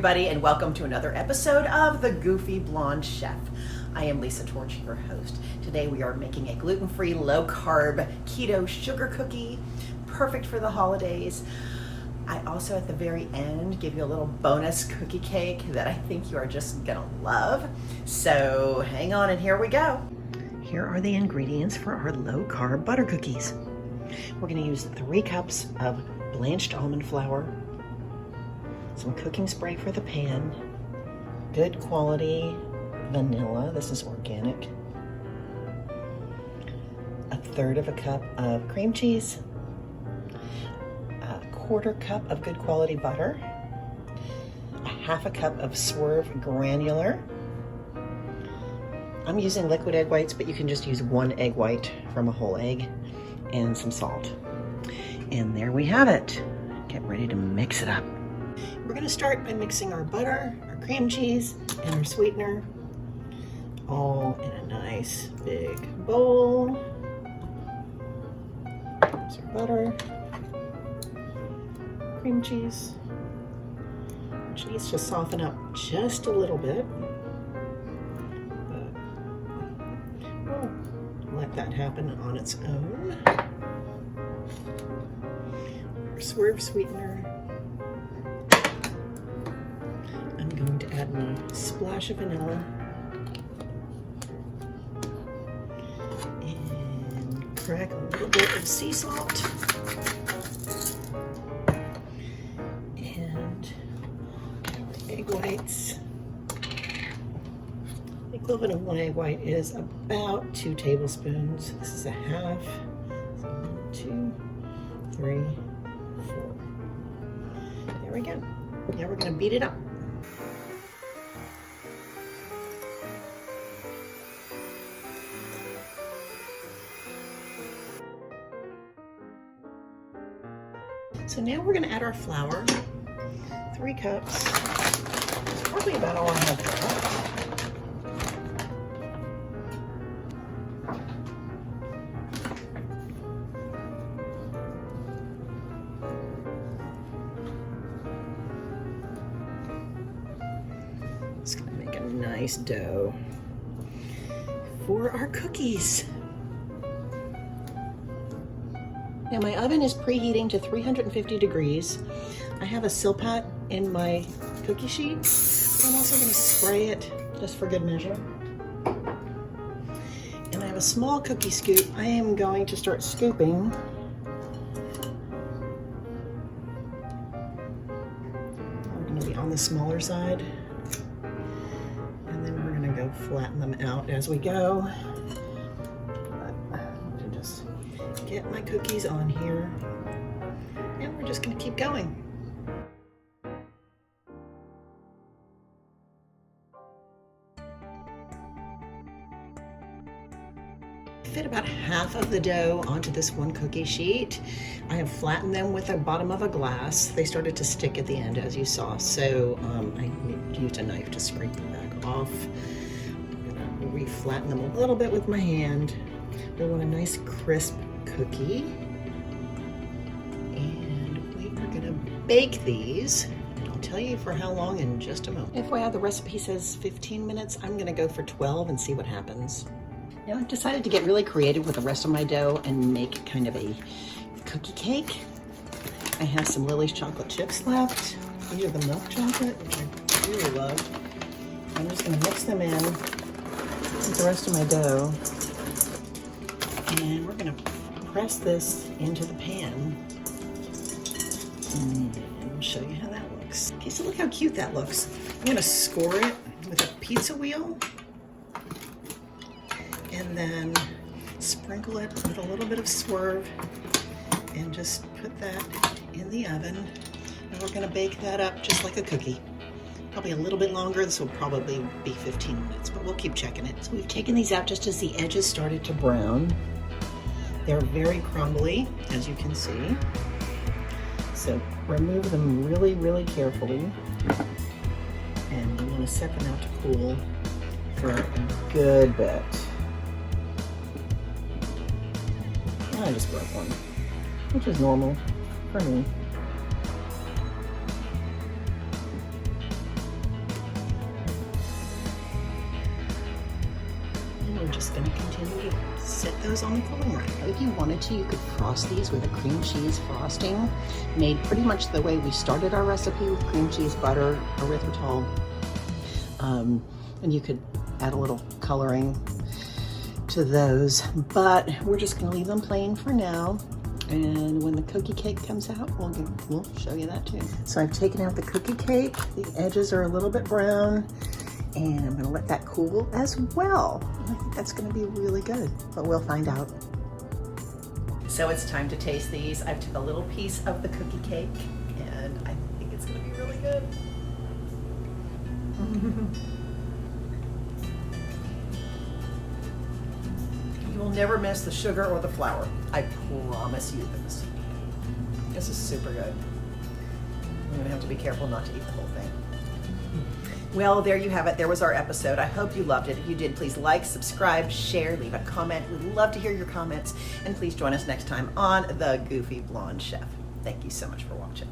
everybody, and welcome to another episode of The Goofy Blonde Chef. I am Lisa Torch, your host. Today we are making a gluten-free, low-carb, keto sugar cookie, perfect for the holidays. I also, at the very end, give you a little bonus cookie cake that I think you are just gonna love. So hang on, and here we go. Here are the ingredients for our low-carb butter cookies. We're gonna use 3 cups of blanched almond flour, some cooking spray for the pan, good quality vanilla, this is organic, 1/3 of a cup of cream cheese, 1/4 cup of good quality butter, 1/2 cup of Swerve granular. I'm using liquid egg whites, but you can just use 1 egg white from a whole egg, and some salt. And there we have it. Get ready to mix it up. We're going to start by mixing our butter, our cream cheese, and our sweetener all in a nice big bowl. There's our butter, cream cheese, which needs to soften up just a little bit, but we'll let that happen on its own. Our Swerve sweetener. I'm going to add a splash of vanilla and crack a little bit of sea salt and our egg whites. The equivalent of 1 egg white is about 2 tablespoons. This is 1/2. So 1, 2, 3, 4. There we go. Now we're going to beat it up. So now we're going to add our flour, 3 cups, probably about all I have left. It's going to make a nice dough for our cookies. Now my oven is preheating to 350 degrees. I have a silpat in my cookie sheet. I'm also going to spray it just for good measure. And I have a small cookie scoop. I am going to start scooping. We're going to be on the smaller side. And then we're going to go flatten them out as we go. Get my cookies on here, and we're just going to keep going. Fit about half of the dough onto this 1 cookie sheet. I have flattened them with the bottom of a glass. They started to stick at the end, as you saw, so I used a knife to scrape them back off. I'm going to re-flatten them a little bit with my hand. We want a nice crisp cookie, and we are going to bake these, and I'll tell you for how long in just a moment. FYI, the recipe says 15 minutes. I'm going to go for 12 and see what happens. Now I've decided to get really creative with the rest of my dough and make kind of a cookie cake. I have some Lily's chocolate chips left. These are the milk chocolate, which I really love. I'm just going to mix them in with the rest of my dough, and we're going to press this into the pan, and I'll show you how that looks. Okay, so look how cute that looks. I'm going to score it with a pizza wheel, and then sprinkle it with a little bit of Swerve, and just put that in the oven, and we're going to bake that up just like a cookie. Probably a little bit longer. This will probably be 15 minutes, but we'll keep checking it. So we've taken these out just as the edges started to brown. They're very crumbly, as you can see. So remove them really, really carefully. And you want to set them out to cool for a good bit. I just broke one, which is normal for me. just going to continue to set those on the cooling rack. If you wanted to, you could frost these with a cream cheese frosting, made pretty much the way we started our recipe with cream cheese, butter, erythritol. And you could add a little coloring to those, but we're just going to leave them plain for now. And when the cookie cake comes out, we'll show you that too. So I've taken out the cookie cake. The edges are a little bit brown, and I'm going to let that cool as well. I think that's going to be really good, but we'll find out. So it's time to taste these. I've took a little piece of the cookie cake, and I think it's going to be really good. You will never miss the sugar or the flour. I promise you this. This is super good. I'm going to have to be careful not to eat the whole thing. Well, there you have it. There was our episode. I hope you loved it. If you did, please like, subscribe, share, leave a comment. We'd love to hear your comments. And please join us next time on The Goofy Blonde Chef. Thank you so much for watching.